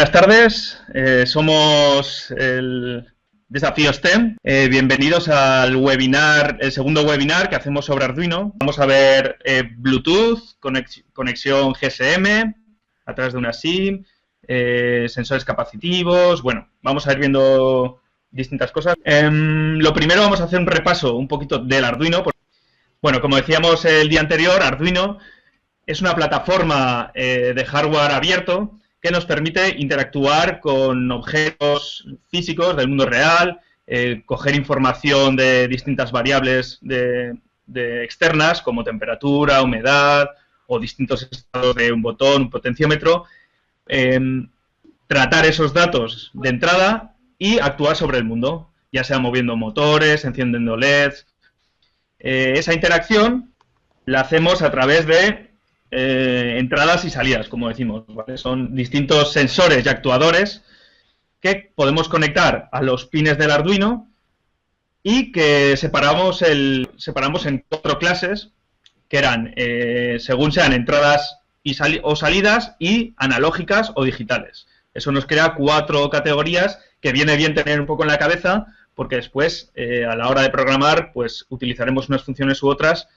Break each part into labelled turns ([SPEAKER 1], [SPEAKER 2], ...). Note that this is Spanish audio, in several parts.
[SPEAKER 1] Buenas tardes, somos el Desafío STEM. Bienvenidos al webinar, el segundo webinar que hacemos sobre Arduino. Vamos a ver Bluetooth, conexión GSM a través de una SIM, sensores capacitivos. Bueno, vamos a ir viendo distintas cosas. Lo primero vamos a hacer un repaso un poquito del Arduino. Bueno, como decíamos el día anterior, Arduino es una plataforma de hardware abierto que nos permite interactuar con objetos físicos del mundo real, coger información de distintas variables externas, como temperatura, humedad, o distintos estados de un botón, un potenciómetro, tratar esos datos de entrada y actuar sobre el mundo, ya sea moviendo motores, encendiendo LEDs. Esa interacción la hacemos a través de entradas y salidas, como decimos, ¿vale? Son distintos sensores y actuadores que podemos conectar a los pines del Arduino y que separamos en 4 clases que eran, según sean entradas o salidas, y analógicas o digitales. Eso nos crea 4 categorías que viene bien tener un poco en la cabeza, porque después, a la hora de programar, pues utilizaremos unas funciones u otras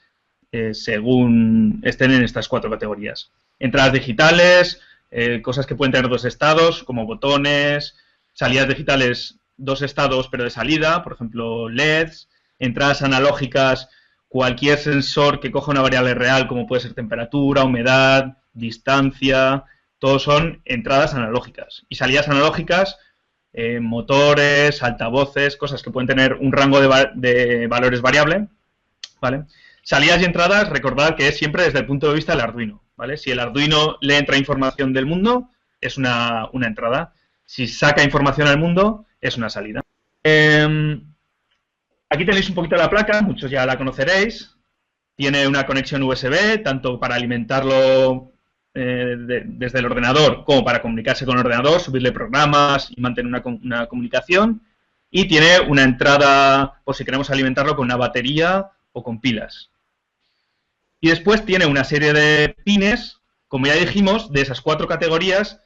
[SPEAKER 1] según estén en estas 4 categorías. Entradas digitales, cosas que pueden tener 2 estados, como botones; salidas digitales, 2 estados pero de salida, por ejemplo LEDs; entradas analógicas, cualquier sensor que coja una variable real, como puede ser temperatura, humedad, distancia, todos son entradas analógicas. Y salidas analógicas, motores, altavoces, cosas que pueden tener un rango de valores variable, ¿vale? Salidas y entradas, recordad que es siempre desde el punto de vista del Arduino, ¿vale? Si el Arduino le entra información del mundo, es una entrada. Si saca información al mundo, es una salida. Aquí tenéis un poquito la placa, muchos ya la conoceréis. Tiene una conexión USB, tanto para alimentarlo desde el ordenador como para comunicarse con el ordenador, subirle programas y mantener una comunicación. Y tiene una entrada, por si queremos alimentarlo, con una batería o con pilas. Y después tiene una serie de pines, como ya dijimos, de esas 4 categorías.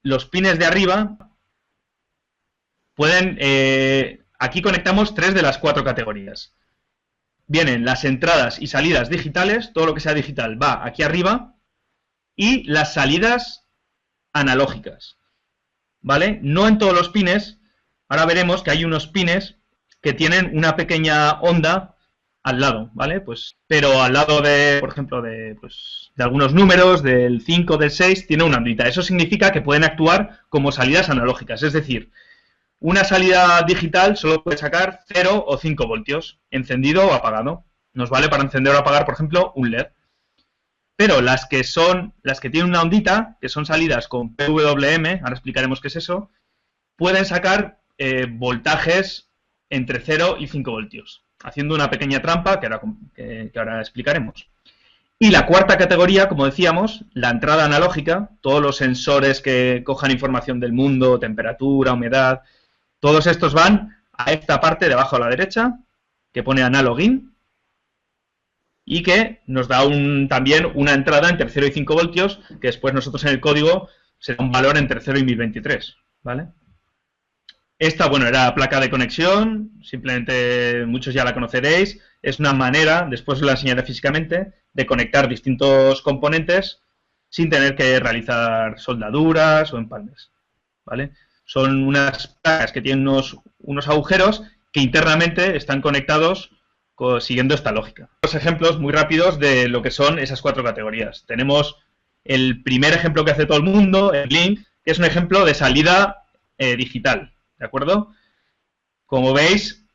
[SPEAKER 1] Los pines de arriba pueden... aquí conectamos 3 de las 4 categorías. Vienen las entradas y salidas digitales, todo lo que sea digital va aquí arriba, y las salidas analógicas, ¿vale? No en todos los pines. Ahora veremos que hay unos pines que tienen una pequeña onda al lado, ¿vale? Pues, pero al lado de, por ejemplo, de algunos números, del 5, del 6, tiene una ondita. Eso significa que pueden actuar como salidas analógicas, es decir, una salida digital solo puede sacar 0 o 5 voltios, encendido o apagado. Nos vale para encender o apagar, por ejemplo, un LED. Pero las que tienen una ondita, que son salidas con PWM, ahora explicaremos qué es eso, pueden sacar voltajes entre 0 y 5 voltios, haciendo una pequeña trampa que ahora explicaremos. Y la 4ª categoría, como decíamos, la entrada analógica, todos los sensores que cojan información del mundo, temperatura, humedad, todos estos van a esta parte de abajo a la derecha, que pone Analog In, y que nos da también una entrada entre 0 y 5 voltios, que después nosotros en el código será un valor entre 0 y 1023, ¿vale? Esta, bueno, era la placa de conexión, simplemente muchos ya la conoceréis. Es una manera, después os la enseñaré físicamente, de conectar distintos componentes sin tener que realizar soldaduras o empalmes, ¿vale? Son unas placas que tienen unos agujeros que internamente están conectados siguiendo esta lógica. Dos ejemplos muy rápidos de lo que son esas 4 categorías. Tenemos el primer ejemplo que hace todo el mundo, el Link, que es un ejemplo de salida digital, ¿de acuerdo? Como veis,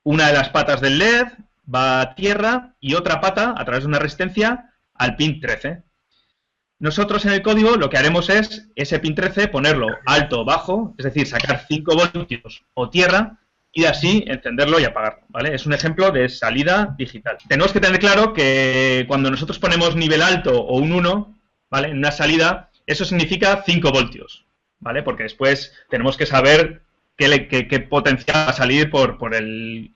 [SPEAKER 1] una de las patas del LED va a tierra y otra pata, a través de una resistencia, al pin 13. Nosotros en el código lo que haremos es ese pin 13 ponerlo alto o bajo, es decir, sacar 5 voltios o tierra, y así encenderlo y apagarlo, ¿vale? Es un ejemplo de salida digital. Tenemos que tener claro que cuando nosotros ponemos nivel alto o un 1, ¿vale? En una salida, eso significa 5 voltios, ¿vale? Porque después tenemos que saber qué potencial va a salir por el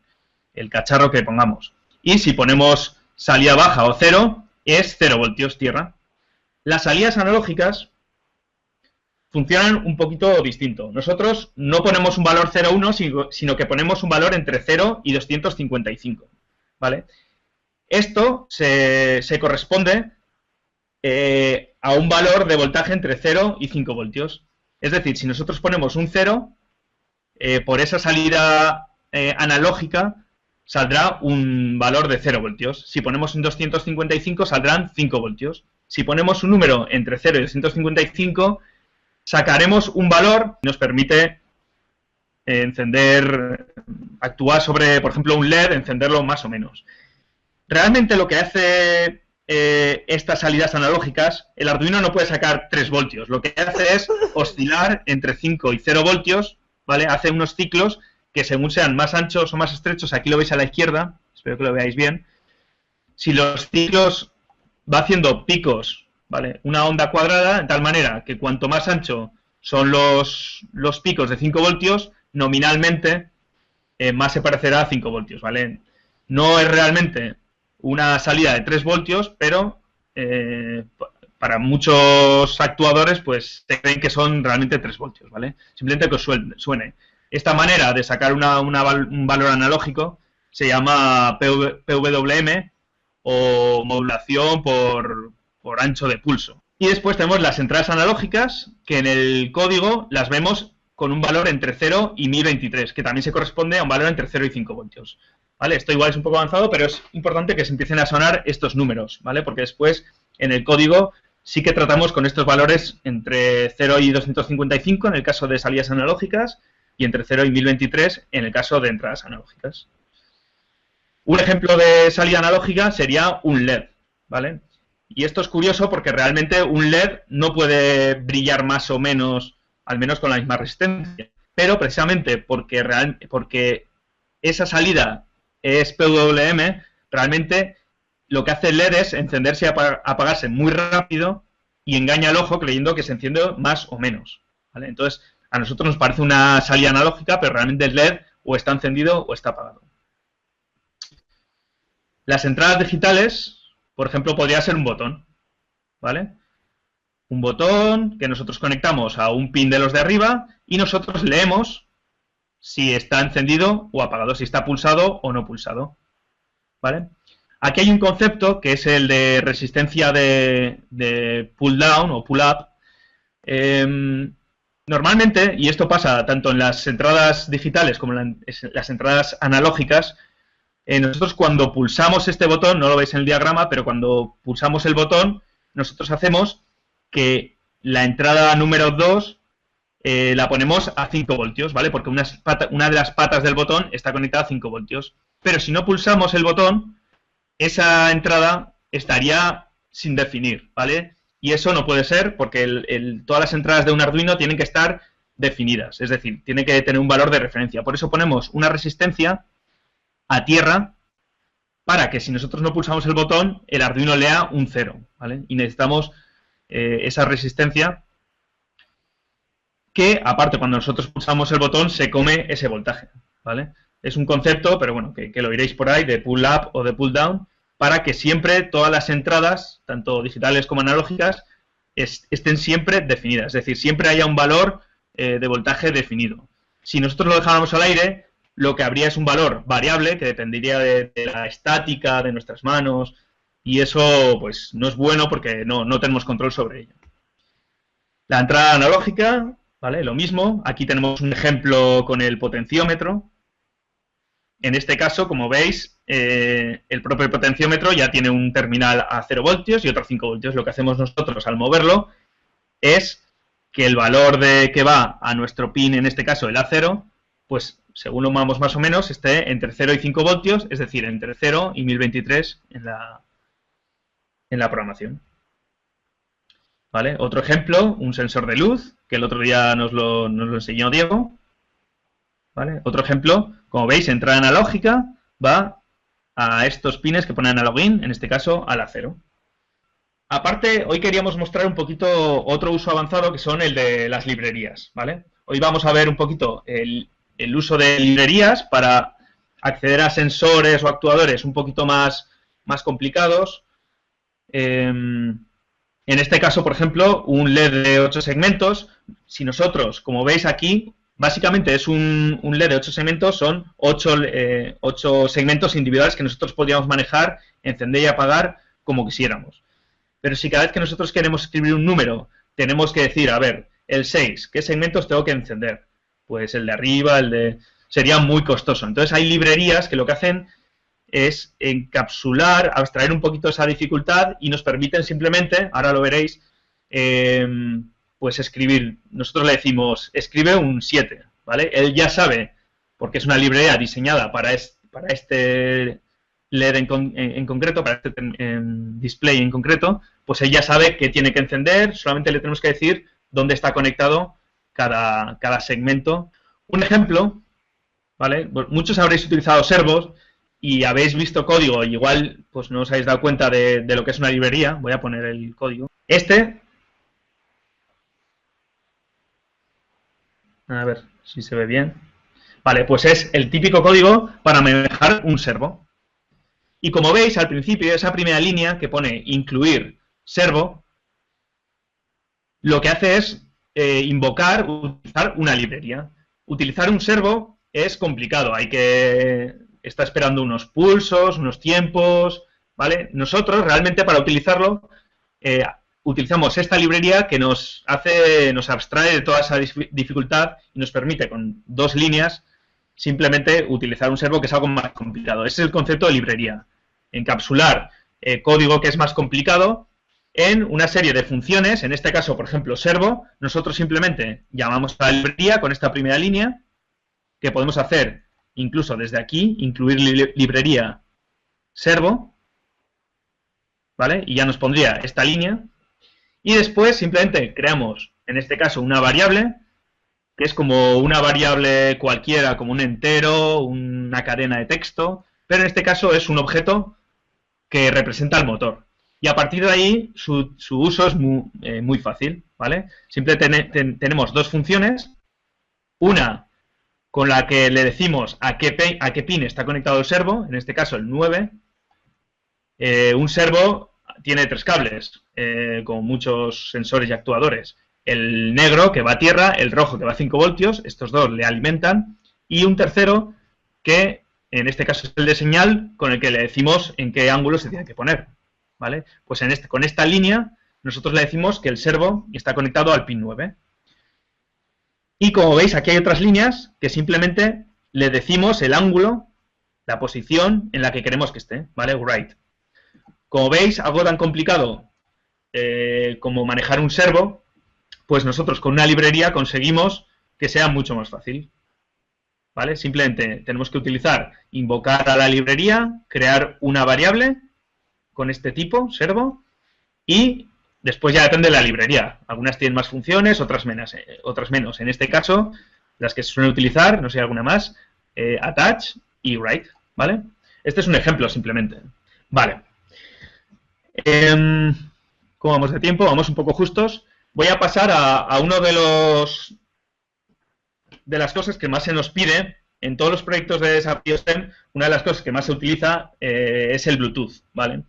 [SPEAKER 1] cacharro que pongamos. Y si ponemos salida baja o 0, es 0 voltios tierra. Las salidas analógicas funcionan un poquito distinto. Nosotros no ponemos un valor 0,1, sino que ponemos un valor entre 0 y 255, ¿vale? Esto se corresponde a un valor de voltaje entre 0 y 5 voltios. Es decir, si nosotros ponemos un 0, por esa salida analógica saldrá un valor de 0 voltios. Si ponemos un 255 saldrán 5 voltios. Si ponemos un número entre 0 y 255 sacaremos un valor que nos permite actuar sobre, por ejemplo, un LED, encenderlo más o menos. Realmente lo que hace estas salidas analógicas, el Arduino no puede sacar 3 voltios. Lo que hace es oscilar entre 5 y 0 voltios, ¿vale? Hace unos ciclos que según sean más anchos o más estrechos, aquí lo veis a la izquierda, espero que lo veáis bien. Si los ciclos va haciendo picos, ¿vale? Una onda cuadrada, de tal manera que cuanto más ancho son los picos de 5 voltios, nominalmente más se parecerá a 5 voltios, ¿vale? No es realmente una salida de 3 voltios, pero para muchos actuadores, pues se creen que son realmente 3 voltios, ¿vale? Simplemente que os suene. Esta manera de sacar un valor analógico se llama PWM o modulación por ancho de pulso. Y después tenemos las entradas analógicas, que en el código las vemos con un valor entre 0 y 1023, que también se corresponde a un valor entre 0 y 5 voltios. ¿Vale? Esto igual es un poco avanzado, pero es importante que se empiecen a sonar estos números, ¿vale? Porque después, en el código, sí que tratamos con estos valores entre 0 y 255 en el caso de salidas analógicas y entre 0 y 1023 en el caso de entradas analógicas. Un ejemplo de salida analógica sería un LED, ¿vale? Y esto es curioso porque realmente un LED no puede brillar más o menos, al menos con la misma resistencia. Pero precisamente porque esa salida es PWM, realmente lo que hace el LED es encenderse y apagarse muy rápido y engaña al ojo creyendo que se enciende más o menos, ¿vale? Entonces, a nosotros nos parece una salida analógica, pero realmente el LED o está encendido o está apagado. Las entradas digitales, por ejemplo, podría ser un botón, ¿vale? Un botón que nosotros conectamos a un pin de los de arriba y nosotros leemos si está encendido o apagado, si está pulsado o no pulsado, ¿vale? Aquí hay un concepto que es el de resistencia de pull down o pull up. Normalmente, y esto pasa tanto en las entradas digitales como en las entradas analógicas, nosotros cuando pulsamos este botón, no lo veis en el diagrama, pero cuando pulsamos el botón, nosotros hacemos que la entrada número 2 la ponemos a 5 voltios, ¿vale? Porque una de las patas del botón está conectada a 5 voltios. Pero si no pulsamos el botón, esa entrada estaría sin definir, ¿vale? Y eso no puede ser porque todas las entradas de un Arduino tienen que estar definidas, es decir, tiene que tener un valor de referencia. Por eso ponemos una resistencia a tierra para que si nosotros no pulsamos el botón, el Arduino lea un 0, ¿vale? Y necesitamos esa resistencia que, aparte, cuando nosotros pulsamos el botón, se come ese voltaje, ¿vale? Es un concepto, pero bueno, que lo iréis por ahí, de pull up o de pull down, para que siempre todas las entradas, tanto digitales como analógicas, estén siempre definidas, es decir, siempre haya un valor de voltaje definido. Si nosotros lo dejáramos al aire, lo que habría es un valor variable que dependería de la estática de nuestras manos, y eso pues no es bueno porque no tenemos control sobre ello. La entrada analógica, ¿vale? Lo mismo, aquí tenemos un ejemplo con el potenciómetro. En este caso, como veis, el propio potenciómetro ya tiene un terminal a 0 voltios y otro a 5 voltios. Lo que hacemos nosotros al moverlo es que el valor que va a nuestro pin, en este caso el A0, pues según lo movamos más o menos, esté entre 0 y 5 voltios, es decir, entre 0 y 1023 en la programación. ¿Vale? Otro ejemplo, un sensor de luz, que el otro día nos lo enseñó Diego. ¿Vale? Otro ejemplo, como veis, entrada analógica va a estos pines que ponen analog in, en este caso al A0. Aparte, hoy queríamos mostrar un poquito otro uso avanzado que son el de las librerías, ¿vale? Hoy vamos a ver un poquito el uso de librerías para acceder a sensores o actuadores un poquito más complicados. En En este caso, por ejemplo, un LED de 8 segmentos, si nosotros, como veis aquí, básicamente es un LED de 8 segmentos, son 8 segmentos individuales que nosotros podríamos manejar, encender y apagar como quisiéramos. Pero si cada vez que nosotros queremos escribir un número, tenemos que decir, a ver, el 6, ¿qué segmentos tengo que encender? Pues el de arriba, el de... sería muy costoso. Entonces hay librerías que lo que hacen es encapsular, abstraer un poquito esa dificultad y nos permiten simplemente, ahora lo veréis, pues escribir, nosotros le decimos, escribe un 7, ¿vale? Él ya sabe, porque es una librería diseñada para este LED en concreto, para este display en concreto, pues él ya sabe que tiene que encender, solamente le tenemos que decir dónde está conectado cada segmento. Un ejemplo, ¿vale? Pues muchos habréis utilizado servos y habéis visto código y igual pues no os habéis dado cuenta de lo que es una librería. Voy a poner el código. A ver si se ve bien. Vale, pues es el típico código para manejar un servo. Y como veis, al principio, esa primera línea que pone incluir servo, lo que hace es utilizar una librería. Utilizar un servo es complicado, hay que estar esperando unos pulsos, unos tiempos, ¿vale? Nosotros realmente para utilizarlo utilizamos esta librería que nos abstrae de toda esa dificultad y nos permite con 2 líneas simplemente utilizar un servo que es algo más complicado. Ese es el concepto de librería. Encapsular código que es más complicado en una serie de funciones, en este caso, por ejemplo, servo, nosotros simplemente llamamos a la librería con esta primera línea, que podemos hacer incluso desde aquí, incluir librería servo, ¿vale? Y ya nos pondría esta línea. Y después simplemente creamos, en este caso, una variable, que es como una variable cualquiera, como un entero, una cadena de texto, pero en este caso es un objeto que representa el motor. Y a partir de ahí, su uso es muy fácil, ¿vale? Simplemente tenemos 2 funciones, una con la que le decimos a qué pin está conectado el servo, en este caso el 9. Un servo tiene 3 cables, con muchos sensores y actuadores. El negro, que va a tierra, el rojo, que va a 5 voltios, estos 2 le alimentan, y un tercero, que en este caso es el de señal, con el que le decimos en qué ángulo se tiene que poner, ¿vale? Pues con esta línea, nosotros le decimos que el servo está conectado al pin 9. Y como veis, aquí hay otras líneas que simplemente le decimos el ángulo, la posición en la que queremos que esté, ¿vale? Right. Como veis, algo tan complicado como manejar un servo, pues nosotros con una librería conseguimos que sea mucho más fácil, ¿vale? Simplemente tenemos que invocar a la librería, crear una variable con este tipo, servo, y después ya depende de la librería. Algunas tienen más funciones, otras menos. En este caso, las que se suelen utilizar, no sé, alguna más, attach y write, ¿vale? Este es un ejemplo simplemente. Vale. ¿Cómo vamos de tiempo? Vamos un poco justos. Voy a pasar a uno de las cosas que más se nos pide en todos los proyectos de desarrollo STEM. Una de las cosas que más se utiliza es el Bluetooth, ¿vale?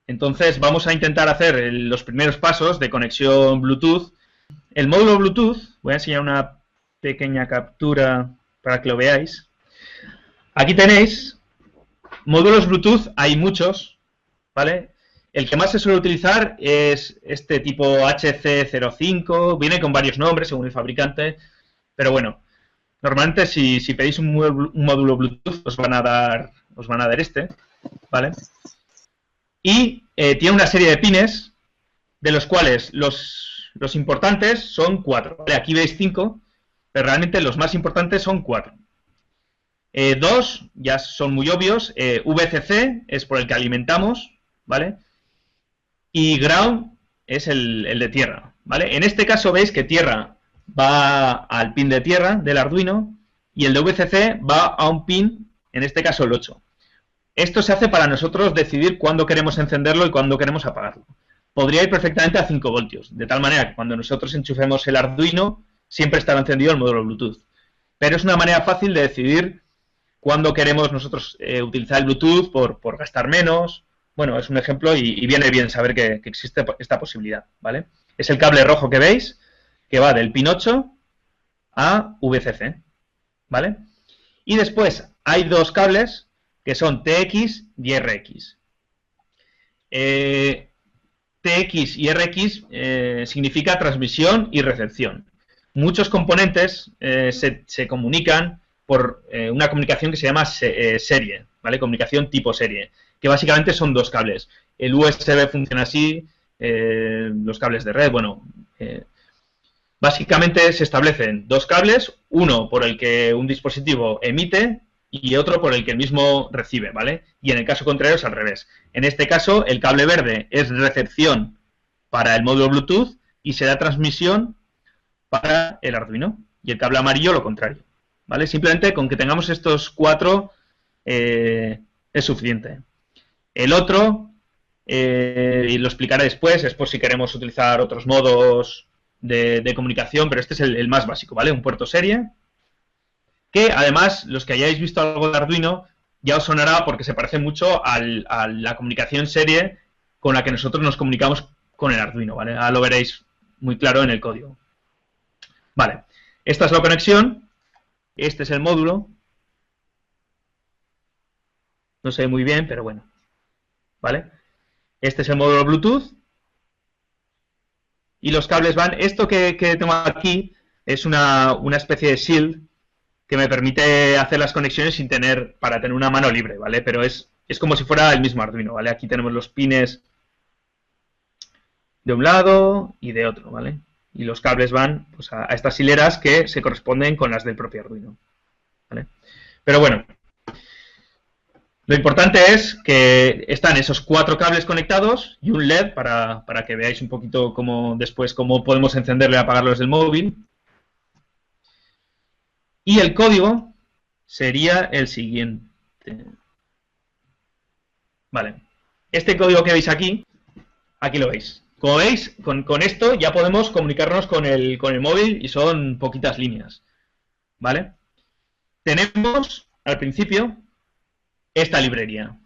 [SPEAKER 1] Entonces vamos a intentar hacer los primeros pasos de conexión Bluetooth. El módulo Bluetooth, voy a enseñar una pequeña captura para que lo veáis. Aquí tenéis módulos Bluetooth, hay muchos, ¿vale? El que más se suele utilizar es este tipo HC05, viene con varios nombres según el fabricante, pero bueno, normalmente si pedís un módulo Bluetooth os van a dar este, ¿vale? Y tiene una serie de pines, de los cuales los importantes son 4. ¿Vale? Aquí veis 5, pero realmente los más importantes son 4. 2 ya son muy obvios, VCC es por el que alimentamos, ¿vale? Y ground es el de tierra, ¿vale? En este caso veis que tierra va al pin de tierra del Arduino y el de VCC va a un pin, en este caso el 8. Esto se hace para nosotros decidir cuándo queremos encenderlo y cuándo queremos apagarlo. Podría ir perfectamente a 5 voltios, de tal manera que cuando nosotros enchufemos el Arduino siempre estará encendido el módulo Bluetooth. Pero es una manera fácil de decidir cuándo queremos nosotros utilizar el Bluetooth por gastar menos bueno, es un ejemplo y viene bien saber que existe esta posibilidad, ¿vale? Es el cable rojo que veis, que va del pin 8 a VCC, ¿vale? Y después hay dos cables que son TX y RX. TX y RX significa transmisión y recepción. Muchos componentes se comunican por una comunicación que se llama serie, ¿vale? Comunicación tipo serie, que básicamente son dos cables. El USB funciona así, los cables de red, bueno, básicamente se establecen dos cables, uno por el que un dispositivo emite y otro por el que el mismo recibe, ¿vale? Y en el caso contrario es al revés. En este caso, el cable verde es recepción para el módulo Bluetooth y será transmisión para el Arduino. Y el cable amarillo lo contrario, ¿vale? Simplemente con que tengamos estos cuatro es suficiente. El otro, y lo explicaré después, es por si queremos utilizar otros modos de comunicación, pero este es el más básico, ¿vale? Un puerto serie, que además, los que hayáis visto algo de Arduino, ya os sonará porque se parece mucho a la comunicación serie con la que nosotros nos comunicamos con el Arduino, ¿vale? Ahora lo veréis muy claro en el código. Vale, esta es la conexión, este es el módulo, no se ve muy bien, pero bueno, ¿vale? Este es el módulo Bluetooth, y los cables van, esto que tengo aquí es una especie de shield que me permite hacer las conexiones sin tener, para tener una mano libre, ¿vale? Pero es como si fuera el mismo Arduino, ¿vale? Aquí tenemos los pines de un lado y de otro, ¿vale? Y los cables van pues, a estas hileras que se corresponden con las del propio Arduino, ¿vale? Pero bueno, lo importante es que están esos cuatro cables conectados y un LED para que veáis un poquito después cómo podemos encenderlo y apagarlo desde el móvil. Y el código sería el siguiente. Vale. Este código que veis aquí lo veis. Como veis, con esto ya podemos comunicarnos con el móvil y son poquitas líneas. ¿Vale? Tenemos, al principio, esta librería.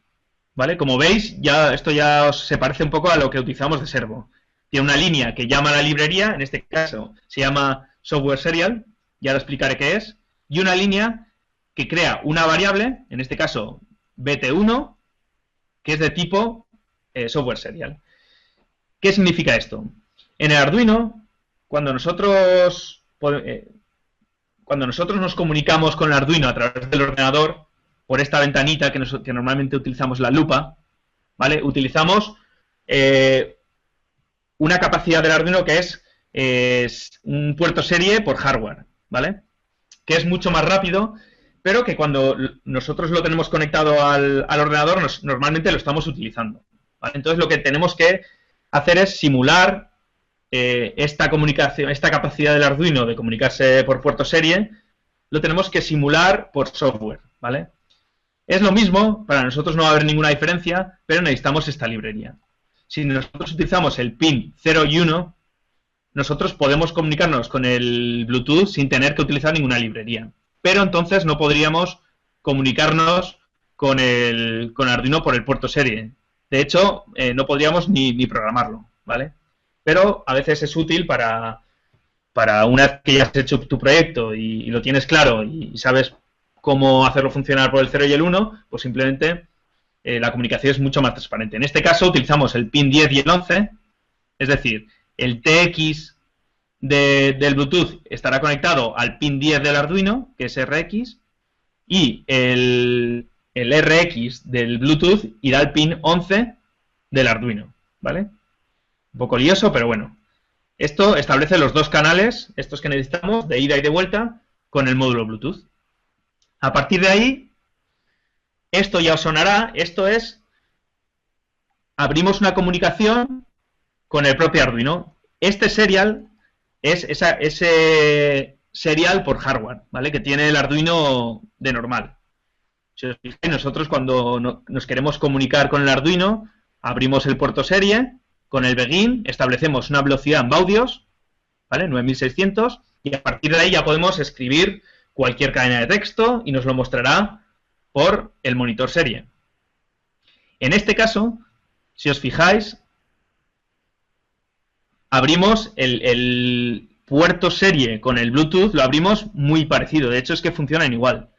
[SPEAKER 1] ¿Vale? Como veis, esto ya se parece un poco a lo que utilizamos de Servo. Tiene una línea que llama a la librería, en este caso se llama software serial, ya lo explicaré qué es, y una línea que crea una variable, en este caso BT1, que es de tipo software serial. ¿Qué significa esto? En el Arduino, cuando nosotros nos comunicamos con el Arduino a través del ordenador, por esta ventanita que normalmente utilizamos la lupa, ¿vale? Utilizamos una capacidad del Arduino que es un puerto serie por hardware, ¿vale? Que es mucho más rápido, pero que cuando nosotros lo tenemos conectado al ordenador, normalmente lo estamos utilizando, ¿vale? Entonces lo que tenemos que hacer es simular esta comunicación, esta capacidad del Arduino de comunicarse por puerto serie, lo tenemos que simular por software, ¿vale? Es lo mismo, para nosotros no va a haber ninguna diferencia, pero necesitamos esta librería. Si nosotros utilizamos el pin 0 y 1, nosotros podemos comunicarnos con el Bluetooth sin tener que utilizar ninguna librería. Pero entonces no podríamos comunicarnos con Arduino por el puerto serie. De hecho, no podríamos ni programarlo, ¿vale? Pero a veces es útil para una vez que ya has hecho tu proyecto y lo tienes claro y sabes cómo hacerlo funcionar por el 0 y el 1, pues simplemente la comunicación es mucho más transparente. En este caso utilizamos el pin 10 y el 11, es decir, el TX del Bluetooth estará conectado al pin 10 del Arduino, que es RX, y el RX del Bluetooth irá al pin 11 del Arduino, ¿vale? Un poco lioso, pero bueno. Esto establece los dos canales, estos que necesitamos, de ida y de vuelta, con el módulo Bluetooth. A partir de ahí, esto ya os sonará, esto es, abrimos una comunicación con el propio Arduino. Este serial es ese serial por hardware, ¿vale? Que tiene el Arduino de normal. Si os fijáis, nosotros cuando nos queremos comunicar con el Arduino, abrimos el puerto serie, con el begin establecemos una velocidad en baudios, ¿vale? 9600, y a partir de ahí ya podemos escribir cualquier cadena de texto y nos lo mostrará por el monitor serie. En este caso, si os fijáis, abrimos el puerto serie con el Bluetooth, lo abrimos muy parecido. De hecho, es que funcionan igual.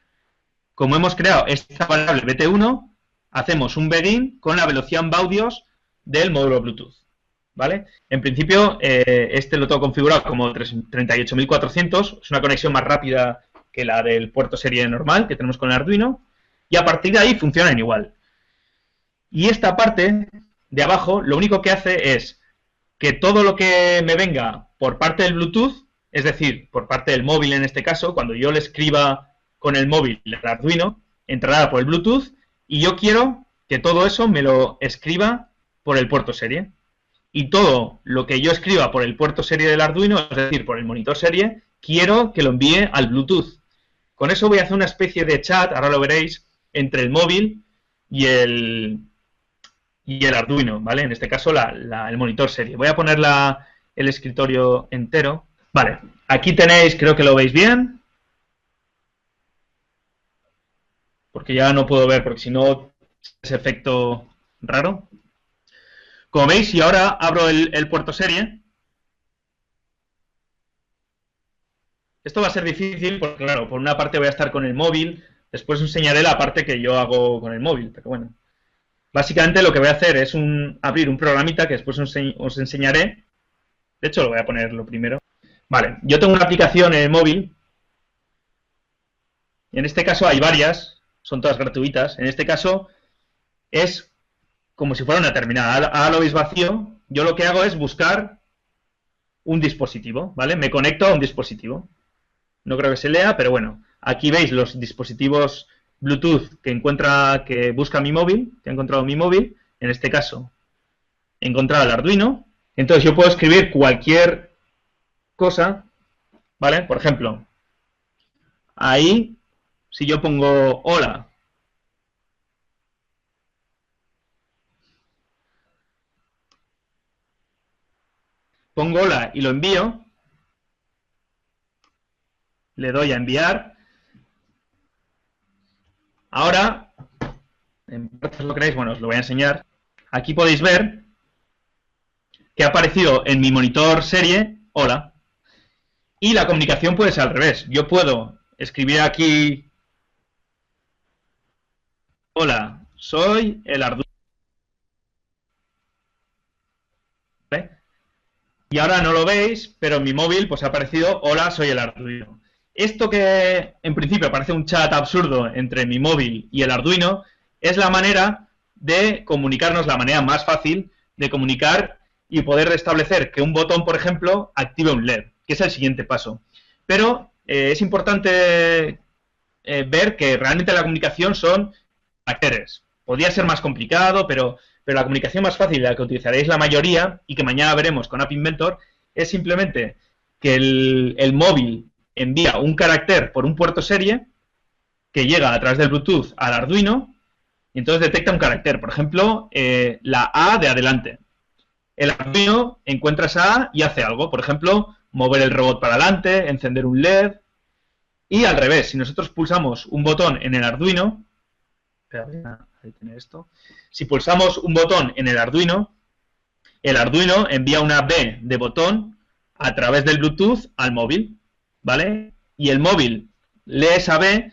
[SPEAKER 1] Como hemos creado esta variable BT1, hacemos un begin con la velocidad en baudios del módulo Bluetooth, ¿vale? En principio, este lo tengo configurado como 38.400, es una conexión más rápida que la del puerto serie normal que tenemos con el Arduino, y a partir de ahí funcionan igual. Y esta parte de abajo, lo único que hace es que todo lo que me venga por parte del Bluetooth, es decir, por parte del móvil en este caso, cuando yo le escriba con el móvil el Arduino, entrará por el Bluetooth, y yo quiero que todo eso me lo escriba por el puerto serie. Y todo lo que yo escriba por el puerto serie del Arduino, es decir, por el monitor serie, quiero que lo envíe al Bluetooth. Con eso voy a hacer una especie de chat, ahora lo veréis, entre el móvil y el Arduino, ¿vale? En este caso, el monitor serie. Voy a poner el escritorio entero. Vale, aquí tenéis, creo que lo veis bien. Porque ya no puedo ver, porque si no, ese efecto raro. Como veis, si ahora abro el puerto serie, esto va a ser difícil porque, claro, por una parte voy a estar con el móvil, después os enseñaré la parte que yo hago con el móvil, pero bueno. Básicamente lo que voy a hacer es abrir un programita que después os enseñaré. De hecho, lo voy a poner lo primero. Vale, yo tengo una aplicación en el móvil. En este caso hay varias, son todas gratuitas. En este caso es como si fuera una terminal. Ahora lo veis vacío. Yo lo que hago es buscar un dispositivo, ¿vale? Me conecto a un dispositivo. No creo que se lea, pero bueno. Aquí veis los dispositivos Bluetooth que busca mi móvil, que ha encontrado mi móvil. En este caso, he encontrado el Arduino. Entonces yo puedo escribir cualquier cosa, ¿vale? Por ejemplo, ahí, si yo pongo hola, pongo hola y lo envío, le doy a enviar. Ahora, en parte lo queréis, bueno, os lo voy a enseñar. Aquí podéis ver que ha aparecido en mi monitor serie, hola. Y la comunicación puede ser al revés. Yo puedo escribir aquí, hola, soy el Arduino. ¿Vale? Y ahora no lo veis, pero en mi móvil pues ha aparecido, hola, soy el Arduino. Esto que en principio parece un chat absurdo entre mi móvil y el Arduino, es la manera de comunicarnos, la manera más fácil de comunicar y poder establecer que un botón, por ejemplo, active un LED, que es el siguiente paso. Pero es importante ver que realmente la comunicación son caracteres. Podría ser más complicado, pero la comunicación más fácil, la que utilizaréis la mayoría, y que mañana veremos con App Inventor, es simplemente que el móvil envía un carácter por un puerto serie que llega a través del Bluetooth al Arduino y entonces detecta un carácter. Por ejemplo, la A de adelante. El Arduino encuentra esa A y hace algo. Por ejemplo, mover el robot para adelante, encender un LED. Y al revés, si nosotros pulsamos un botón en el Arduino, ahí tiene esto. Si pulsamos un botón en el Arduino envía una B de botón a través del Bluetooth al móvil, ¿vale? Y el móvil lee esa B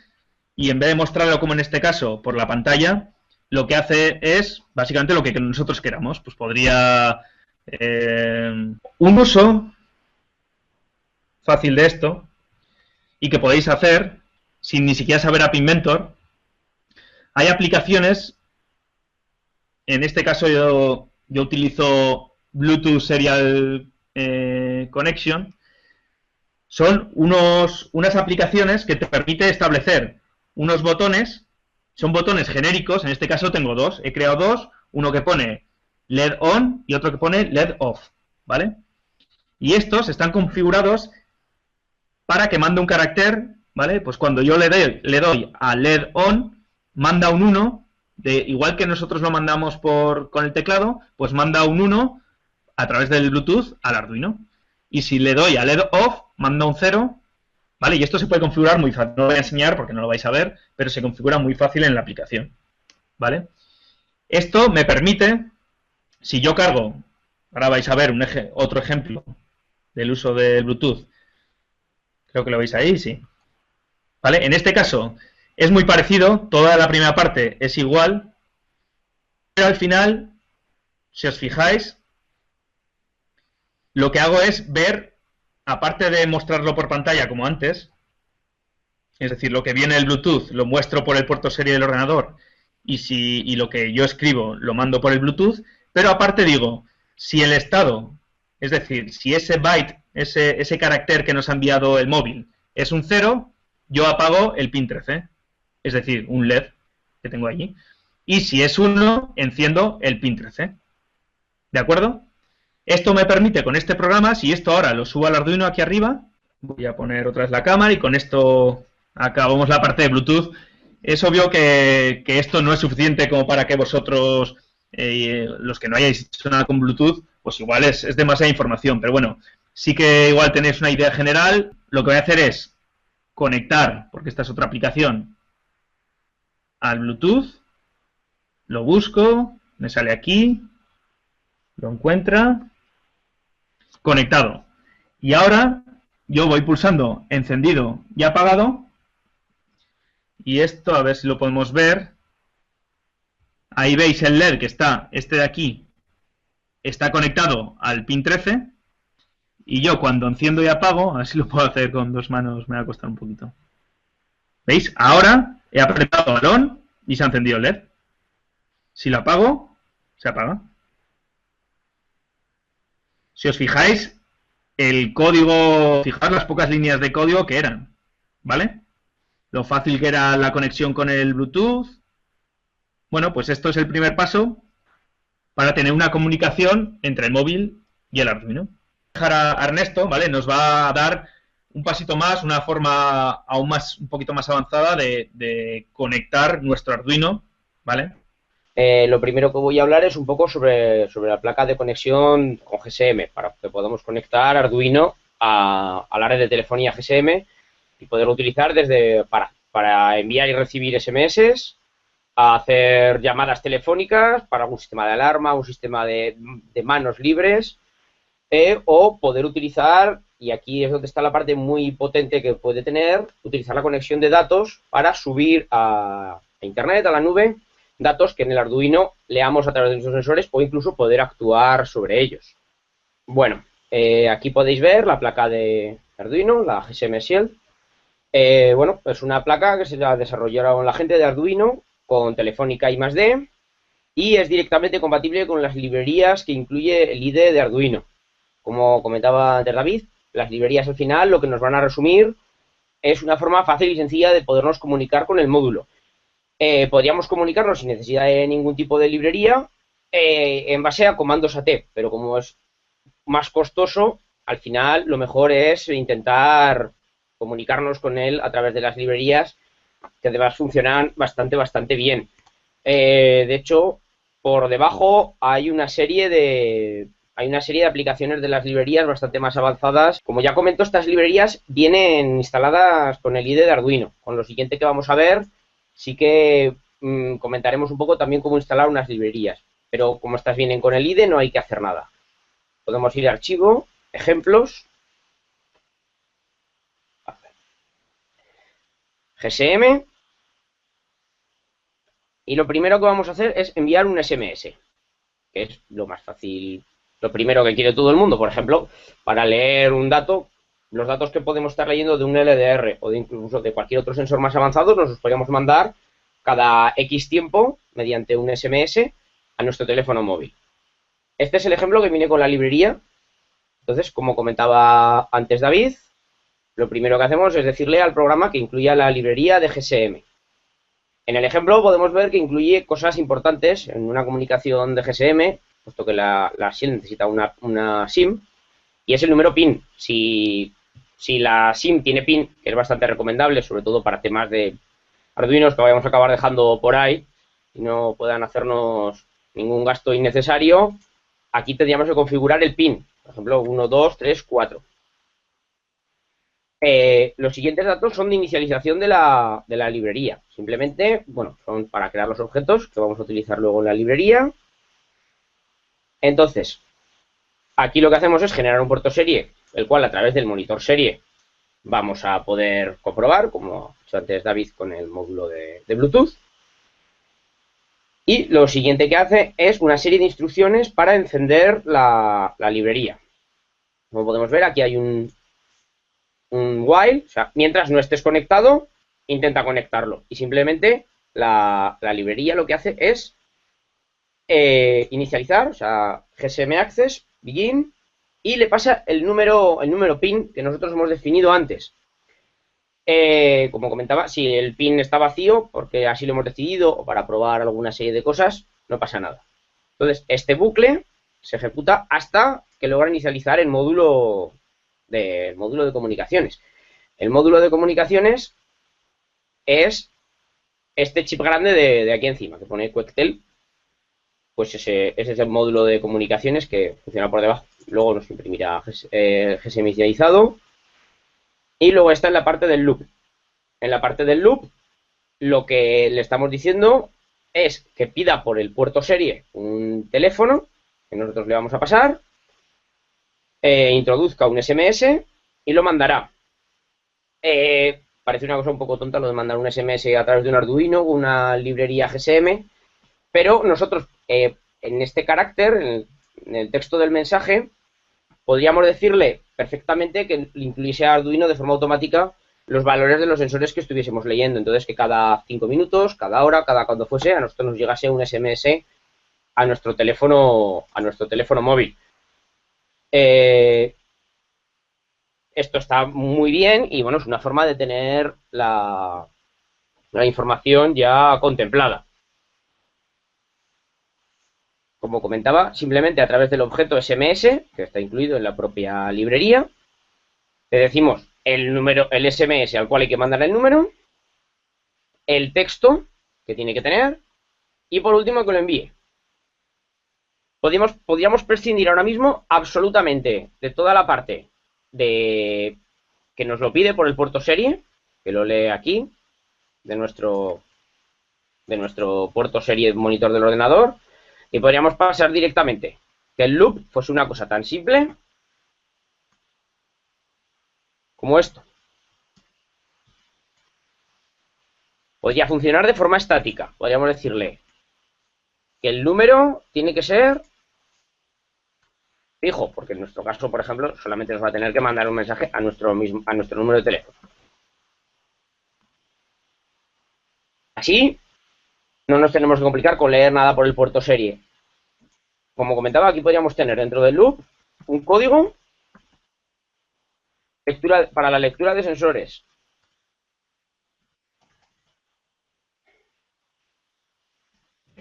[SPEAKER 1] y en vez de mostrarlo como en este caso por la pantalla, lo que hace es básicamente lo que nosotros queramos. Pues podría un uso fácil de esto y que podéis hacer sin ni siquiera saber App Inventor. Hay aplicaciones, en este caso yo utilizo Bluetooth Serial Connection. Son unas aplicaciones que te permite establecer unos botones, son botones genéricos, en este caso tengo dos, he creado dos, uno que pone LED on y otro que pone LED off, ¿vale? Y estos están configurados para que mande un carácter, ¿vale? Pues cuando yo le doy a LED on, manda un 1, igual que nosotros lo mandamos con el teclado, pues manda un 1 a través del Bluetooth al Arduino. Y si le doy a LED off, manda un 0, ¿vale? Y esto se puede configurar muy fácil. No lo voy a enseñar porque no lo vais a ver, pero se configura muy fácil en la aplicación, ¿vale? Esto me permite si yo cargo, ahora vais a ver otro ejemplo del uso del Bluetooth. Creo que lo veis ahí, sí. ¿Vale? En este caso es muy parecido, toda la primera parte es igual, pero al final, si os fijáis, lo que hago es ver, aparte de mostrarlo por pantalla como antes, es decir, lo que viene el Bluetooth lo muestro por el puerto serie del ordenador y lo que yo escribo lo mando por el Bluetooth, pero aparte digo, si el estado, es decir, si ese byte, ese carácter que nos ha enviado el móvil es un 0, yo apago el pin 13, es decir, un LED que tengo allí. Y si es 1, enciendo el pin 13. ¿De acuerdo? Esto me permite con este programa, si esto ahora lo subo al Arduino aquí arriba, voy a poner otra vez la cámara y con esto acabamos la parte de Bluetooth. Es obvio que esto no es suficiente como para que vosotros, los que no hayáis hecho nada con Bluetooth, pues igual es demasiada información. Pero bueno, sí que igual tenéis una idea general. Lo que voy a hacer es conectar, porque esta es otra aplicación, al Bluetooth. Lo busco, me sale aquí, lo encuentra, conectado. Y ahora yo voy pulsando encendido y apagado. Y esto, a ver si lo podemos ver. Ahí veis el LED que está, este de aquí, está conectado al pin 13. Y yo cuando enciendo y apago, a ver si lo puedo hacer con dos manos, me va a costar un poquito. ¿Veis? Ahora he apretado al on y se ha encendido el LED. Si lo apago, se apaga. Si os fijáis, el código, fijaos las pocas líneas de código que eran, ¿vale? Lo fácil que era la conexión con el Bluetooth. Bueno, pues esto es el primer paso para tener una comunicación entre el móvil y el Arduino. Dejar a Ernesto, ¿vale? Nos va a dar un pasito más, una forma aún más, un poquito más avanzada de conectar nuestro Arduino, ¿vale?
[SPEAKER 2] Lo primero que voy a hablar es un poco sobre la placa de conexión con GSM, para que podamos conectar Arduino a la red de telefonía GSM y poderlo utilizar para enviar y recibir SMS, a hacer llamadas telefónicas para un sistema de alarma, un sistema de manos libres, o poder utilizar, y aquí es donde está la parte muy potente que puede tener, utilizar la conexión de datos para subir a Internet, a la nube, datos que en el Arduino leamos a través de nuestros sensores o incluso poder actuar sobre ellos. Bueno, aquí podéis ver la placa de Arduino, la GSM Shield. Bueno, es una placa que se la desarrollaron la gente de Arduino con Telefónica I+D y es directamente compatible con las librerías que incluye el IDE de Arduino. Como comentaba antes David, las librerías al final lo que nos van a resumir es una forma fácil y sencilla de podernos comunicar con el módulo. Podríamos comunicarnos sin necesidad de ningún tipo de librería en base a comandos AT, pero como es más costoso, al final lo mejor es intentar comunicarnos con él a través de las librerías, que además funcionan bastante bien. De hecho, por debajo hay una serie de aplicaciones de las librerías bastante más avanzadas. Como ya comento, estas librerías vienen instaladas con el IDE de Arduino. Con lo siguiente que vamos a ver, sí que comentaremos un poco también cómo instalar unas librerías. Pero como estas vienen con el IDE, no hay que hacer nada. Podemos ir a archivo, ejemplos, GSM, y lo primero que vamos a hacer es enviar un SMS, que es lo más fácil, lo primero que quiere todo el mundo. Por ejemplo, para leer un dato, los datos que podemos estar leyendo de un LDR o incluso de cualquier otro sensor más avanzado, nos los podríamos mandar cada X tiempo mediante un SMS a nuestro teléfono móvil. Este es el ejemplo que viene con la librería. Entonces, como comentaba antes David, lo primero que hacemos es decirle al programa que incluya la librería de GSM. En el ejemplo podemos ver que incluye cosas importantes en una comunicación de GSM, puesto que la SIM necesita una SIM, y es el número PIN. Si la SIM tiene PIN, que es bastante recomendable, sobre todo para temas de Arduinos que vayamos a acabar dejando por ahí y no puedan hacernos ningún gasto innecesario, aquí tendríamos que configurar el PIN, por ejemplo 1, 2, 3, 4. Los siguientes datos son de inicialización de la librería. Simplemente, bueno, son para crear los objetos que vamos a utilizar luego en la librería. Entonces, aquí lo que hacemos es generar un puerto serie, el cual a través del monitor serie vamos a poder comprobar, como ha hecho antes David con el módulo de Bluetooth. Y lo siguiente que hace es una serie de instrucciones para encender la librería. Como podemos ver, aquí hay un while, o sea, mientras no estés conectado, intenta conectarlo. Y simplemente la librería lo que hace es inicializar, o sea, GSM Access, begin, y le pasa el número PIN que nosotros hemos definido antes. Como comentaba, si el PIN está vacío, porque así lo hemos decidido, o para probar alguna serie de cosas, no pasa nada. Entonces, este bucle se ejecuta hasta que logra inicializar el módulo de comunicaciones. El módulo de comunicaciones es este chip grande de aquí encima, que pone Quectel. Pues ese es el módulo de comunicaciones que funciona por debajo. Luego nos imprimirá GSM inicializado. Y luego está en la parte del loop. En la parte del loop, lo que le estamos diciendo es que pida por el puerto serie un teléfono que nosotros le vamos a pasar, introduzca un SMS y lo mandará. Parece una cosa un poco tonta lo de mandar un SMS a través de un Arduino o una librería GSM, pero nosotros en este carácter, en el texto del mensaje, podríamos decirle perfectamente que incluyese a Arduino de forma automática los valores de los sensores que estuviésemos leyendo. Entonces, que cada 5 minutos, cada hora, cada cuando fuese, a nosotros nos llegase un SMS a nuestro teléfono móvil. Esto está muy bien y, bueno, es una forma de tener la información ya contemplada. Como comentaba, simplemente a través del objeto SMS, que está incluido en la propia librería, le decimos el SMS al cual hay que mandar el número, el texto que tiene que tener y por último que lo envíe. Podríamos prescindir ahora mismo absolutamente de toda la parte de que nos lo pide por el puerto serie, que lo lee aquí, de nuestro puerto serie monitor del ordenador, y podríamos pasar directamente que el loop fuese una cosa tan simple como esto. Podría funcionar de forma estática. Podríamos decirle que el número tiene que ser fijo, porque en nuestro caso, por ejemplo, solamente nos va a tener que mandar un mensaje a nuestro número de teléfono. Así no nos tenemos que complicar con leer nada por el puerto serie. Como comentaba, aquí podríamos tener dentro del loop un código para la lectura de sensores.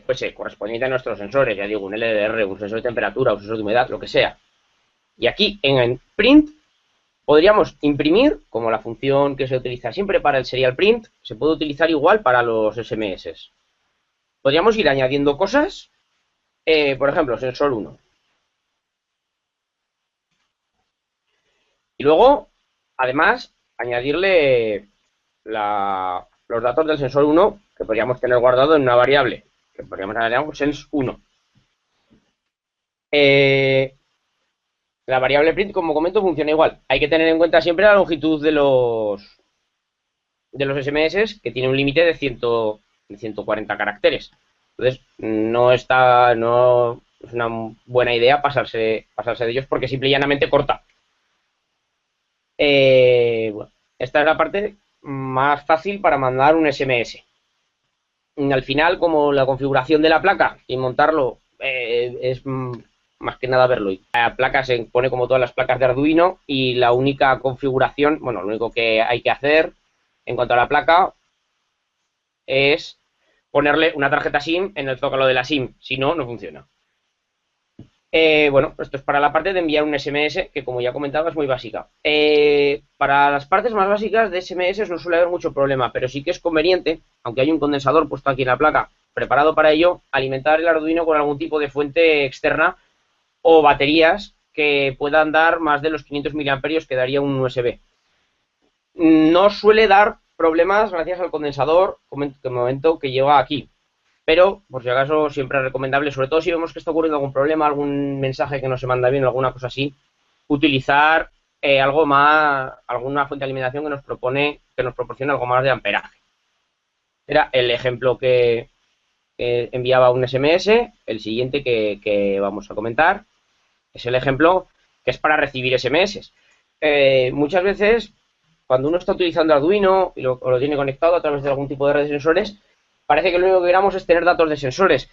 [SPEAKER 2] Pues correspondiente a nuestros sensores, ya digo, un LDR, un sensor de temperatura, un sensor de humedad, lo que sea. Y aquí en print podríamos imprimir, como la función que se utiliza siempre para el serial print, se puede utilizar igual para los SMS. Podríamos ir añadiendo cosas, por ejemplo, sensor 1. Y luego, además, añadirle los datos del sensor 1 que podríamos tener guardado en una variable, que podríamos añadir sens1. La variable print, como comento, funciona igual. Hay que tener en cuenta siempre la longitud de los SMS, que tiene un límite de 140 caracteres. Entonces, no es una buena idea pasarse de ellos porque simple y llanamente corta. Bueno, esta es la parte más fácil para mandar un SMS. Al final, como la configuración de la placa y montarlo es más que nada verlo. La placa se pone como todas las placas de Arduino y la única configuración, bueno, lo único que hay que hacer en cuanto a la placa es ponerle una tarjeta SIM en el zócalo de la SIM, si no, no funciona. Bueno, esto es para la parte de enviar un SMS, que como ya comentaba es muy básica. Para las partes más básicas de SMS no suele haber mucho problema, pero sí que es conveniente, aunque hay un condensador puesto aquí en la placa, preparado para ello, alimentar el Arduino con algún tipo de fuente externa o baterías que puedan dar más de los 500 miliamperios que daría un USB. No suele dar problemas gracias al condensador que lleva aquí. pero por si acaso siempre es recomendable, sobre todo si vemos que está ocurriendo algún problema, algún mensaje que no se manda bien o alguna cosa así, utilizar algo más, alguna fuente de alimentación que nos proporcione algo más de amperaje. Era el ejemplo que enviaba un SMS. El siguiente que vamos a comentar es el ejemplo que es para recibir SMS. Muchas veces, cuando uno está utilizando Arduino o lo tiene conectado a través de algún tipo de red de sensores, parece que lo único que queramos es tener datos de sensores.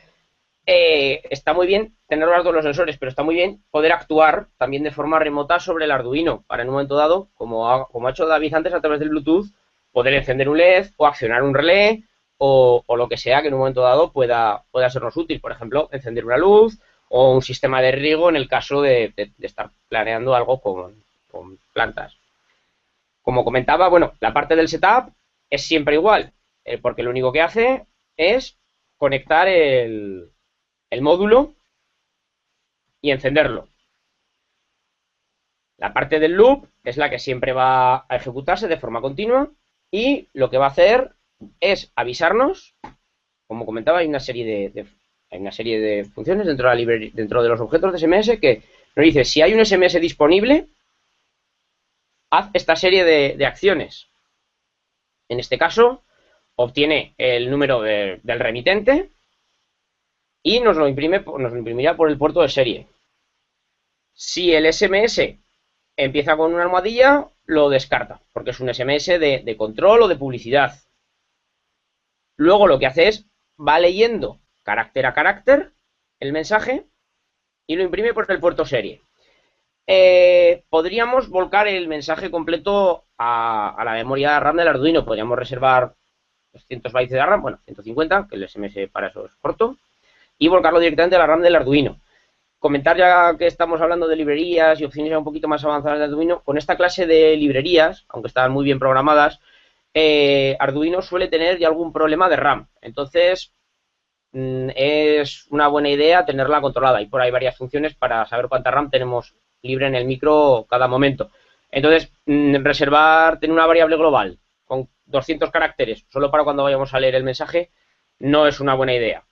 [SPEAKER 2] Está muy bien tener los datos de los sensores, pero está muy bien poder actuar también de forma remota sobre el Arduino para en un momento dado, como ha hecho David antes a través del Bluetooth, poder encender un LED o accionar un relé o lo que sea que en un momento dado pueda sernos útil. Por ejemplo, encender una luz o un sistema de riego en el caso de estar planeando algo con plantas. Como comentaba, bueno, la parte del setup es siempre igual, porque lo único que hace es conectar el módulo y encenderlo. La parte del loop es la que siempre va a ejecutarse de forma continua y lo que va a hacer es avisarnos. Como comentaba, hay una serie de funciones dentro de los objetos de SMS que nos dice: si hay un SMS disponible, haz esta serie de acciones. En este caso, obtiene el número del remitente y nos lo imprimirá por el puerto de serie. Si el SMS empieza con una almohadilla, lo descarta, porque es un SMS de control o de publicidad. Luego lo que hace es, va leyendo carácter a carácter el mensaje y lo imprime por el puerto serie. Podríamos volcar el mensaje completo a la memoria RAM del Arduino. Podríamos reservar 200 bytes de RAM, bueno, 150, que el SMS para eso es corto, y volcarlo directamente a la RAM del Arduino. Comentar, ya que estamos hablando de librerías y opciones ya un poquito más avanzadas de Arduino, con esta clase de librerías, aunque están muy bien programadas, Arduino suele tener ya algún problema de RAM. Entonces, es una buena idea tenerla controlada. Y por ahí varias funciones para saber cuánta RAM tenemos libre en el micro cada momento. Entonces, tener una variable global con 200 caracteres solo para cuando vayamos a leer el mensaje no es una buena idea.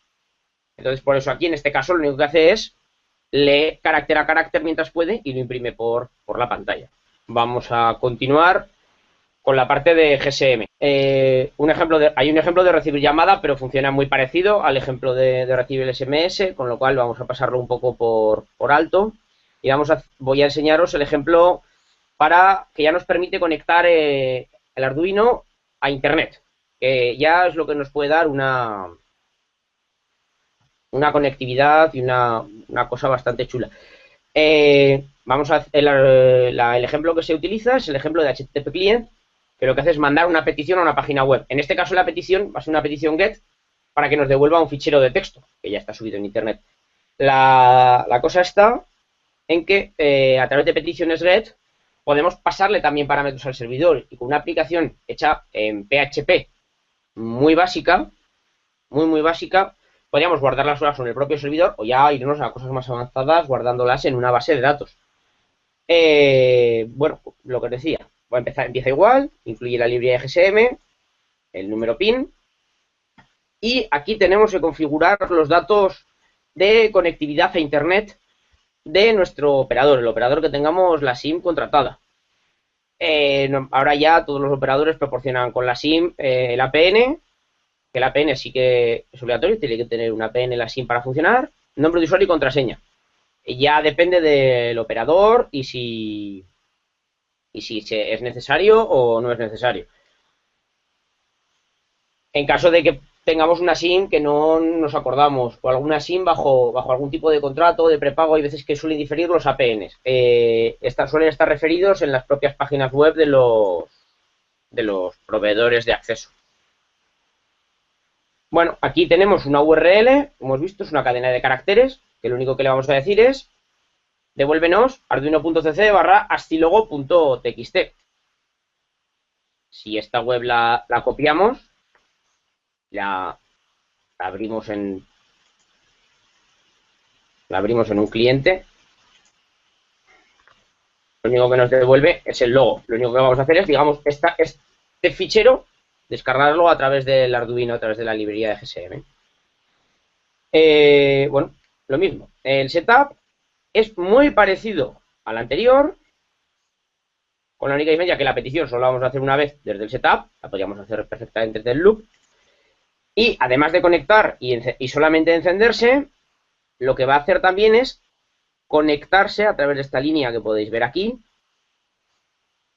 [SPEAKER 2] Entonces, por eso aquí en este caso lo único que hace es lee carácter a carácter mientras puede y lo imprime por la pantalla. Vamos a continuar con la parte de GSM. Hay un ejemplo de recibir llamada, pero funciona muy parecido al ejemplo de recibir el SMS, con lo cual vamos a pasarlo un poco por alto. Y voy a enseñaros el ejemplo que ya nos permite conectar el Arduino a Internet, que ya es lo que nos puede dar una conectividad y una cosa bastante chula. El ejemplo que se utiliza es el ejemplo de HTTP Client, que lo que hace es mandar una petición a una página web. En este caso la petición va a ser una petición GET para que nos devuelva un fichero de texto, que ya está subido en Internet. La cosa está en que a través de peticiones GET podemos pasarle también parámetros al servidor, y con una aplicación hecha en PHP muy básica, muy básica, podríamos guardar las horas en el propio servidor o ya irnos a cosas más avanzadas guardándolas en una base de datos. Bueno, lo que decía, empieza igual, incluye la librería de GSM, el número PIN, y aquí tenemos que configurar los datos de conectividad a Internet de nuestro operador, el operador que tengamos la SIM contratada. Ahora ya todos los operadores proporcionan con la SIM el APN, que el APN sí que es obligatorio, tiene que tener un APN en la SIM para funcionar, nombre de usuario y contraseña. Ya depende del operador y si es necesario o no es necesario. En caso de que tengamos una SIM que no nos acordamos, o alguna SIM bajo algún tipo de contrato de prepago, hay veces que suelen diferir los APNs. Suelen estar referidos en las propias páginas web de los proveedores de acceso. Bueno, aquí tenemos una URL, como hemos visto, es una cadena de caracteres, que lo único que le vamos a decir es: devuélvenos arduino.cc/astilogo.txt. Si esta web la copiamos, la abrimos en un cliente, lo único que nos devuelve es el logo. Lo único que vamos a hacer es, digamos, este fichero, descargarlo a través del Arduino, a través de la librería de GSM. Bueno, lo mismo. El setup es muy parecido al anterior, con la única diferencia que la petición solo la vamos a hacer una vez desde el setup, la podríamos hacer perfectamente desde el loop. Y además de conectar y solamente encenderse, lo que va a hacer también es conectarse a través de esta línea que podéis ver aquí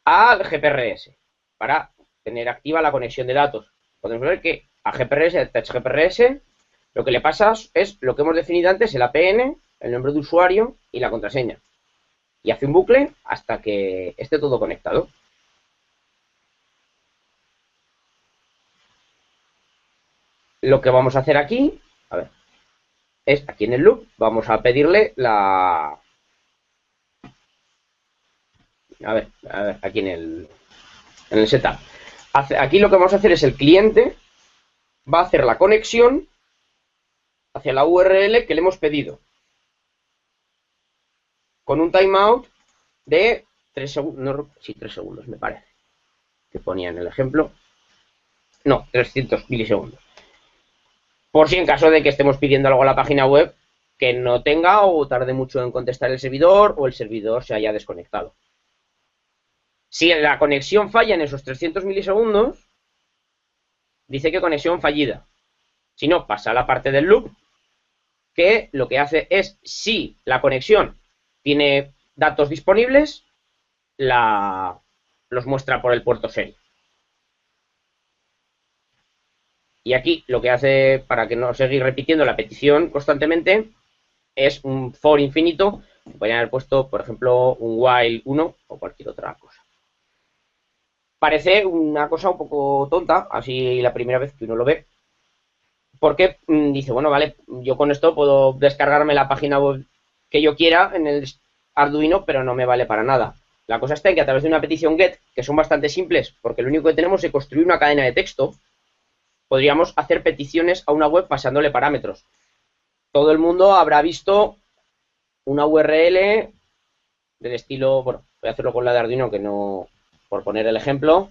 [SPEAKER 2] al GPRS para tener activa la conexión de datos. Podemos ver que a GPRS, a Touch GPRS, lo que le pasa es lo que hemos definido antes, el APN, el nombre de usuario y la contraseña. Y hace un bucle hasta que esté todo conectado. Lo que vamos a hacer aquí, a ver, es aquí en el loop, vamos a pedirle la... A ver, aquí en el setup. Aquí lo que vamos a hacer es el cliente va a hacer la conexión hacia la URL que le hemos pedido. Con un timeout de 3 segundos, no, sí, 3 segundos me parece, que ponía en el ejemplo. No, 300 milisegundos. Por si en caso de que estemos pidiendo algo a la página web que no tenga o tarde mucho en contestar el servidor o el servidor se haya desconectado. Si la conexión falla en esos 300 milisegundos, dice que conexión fallida. Si no, pasa a la parte del loop, que lo que hace es, si la conexión tiene datos disponibles, los muestra por el puerto serie. Y aquí lo que hace, para que no seguir repitiendo la petición constantemente, es un for infinito. Podrían haber puesto, por ejemplo, un while 1 o cualquier otra cosa. Parece una cosa un poco tonta, así la primera vez que uno lo ve, porque dice, bueno, vale, yo con esto puedo descargarme la página web que yo quiera en el Arduino, pero no me vale para nada. La cosa está en que a través de una petición GET, que son bastante simples, porque lo único que tenemos es construir una cadena de texto, podríamos hacer peticiones a una web pasándole parámetros. Todo el mundo habrá visto una URL del estilo, bueno, voy a hacerlo con la de Arduino, que no, por poner el ejemplo,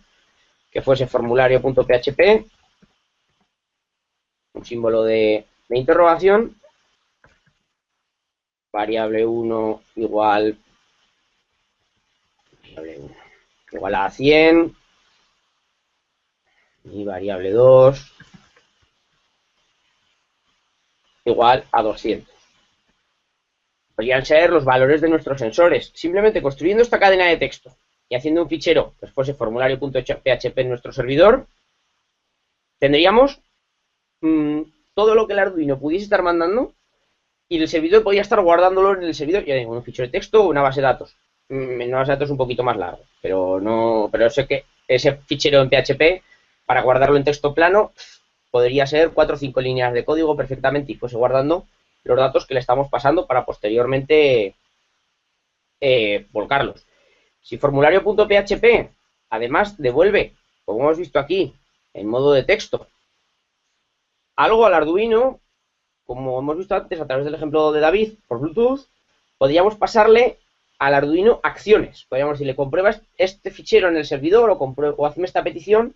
[SPEAKER 2] que fuese formulario.php, un símbolo de interrogación, variable 1 igual a 100 y variable 2 igual a 200. Podrían ser los valores de nuestros sensores. Simplemente construyendo esta cadena de texto y haciendo un fichero que fuese formulario.php en nuestro servidor, tendríamos todo lo que el Arduino pudiese estar mandando y el servidor podría estar guardándolo en el servidor, ya digo, un fichero de texto o una base de datos. Una base de datos un poquito más largo, pero sé que ese fichero en PHP, para guardarlo en texto plano, podría ser 4 o 5 líneas de código perfectamente y fuese guardando los datos que le estamos pasando para posteriormente volcarlos. Si formulario.php además devuelve, como hemos visto aquí, en modo de texto, algo al Arduino, como hemos visto antes a través del ejemplo de David, por Bluetooth, podríamos pasarle al Arduino acciones. Podríamos decirle, comprueba este fichero en el servidor o hazme esta petición,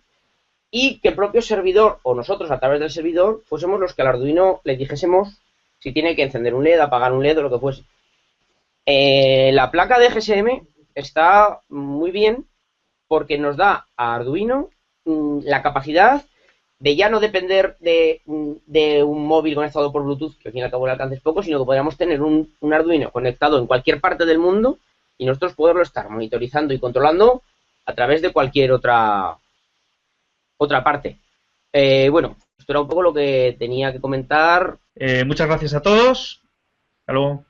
[SPEAKER 2] y que el propio servidor o nosotros a través del servidor fuésemos los que al Arduino le dijésemos si tiene que encender un LED, apagar un LED o lo que fuese. La placa de GSM está muy bien porque nos da a Arduino la capacidad de ya no depender de un móvil conectado por Bluetooth, que al fin y al cabo el alcance es poco, sino que podríamos tener un Arduino conectado en cualquier parte del mundo y nosotros poderlo estar monitorizando y controlando a través de cualquier otra parte. Bueno, esto era un poco lo que tenía que comentar.
[SPEAKER 1] Muchas gracias a todos. Hasta luego.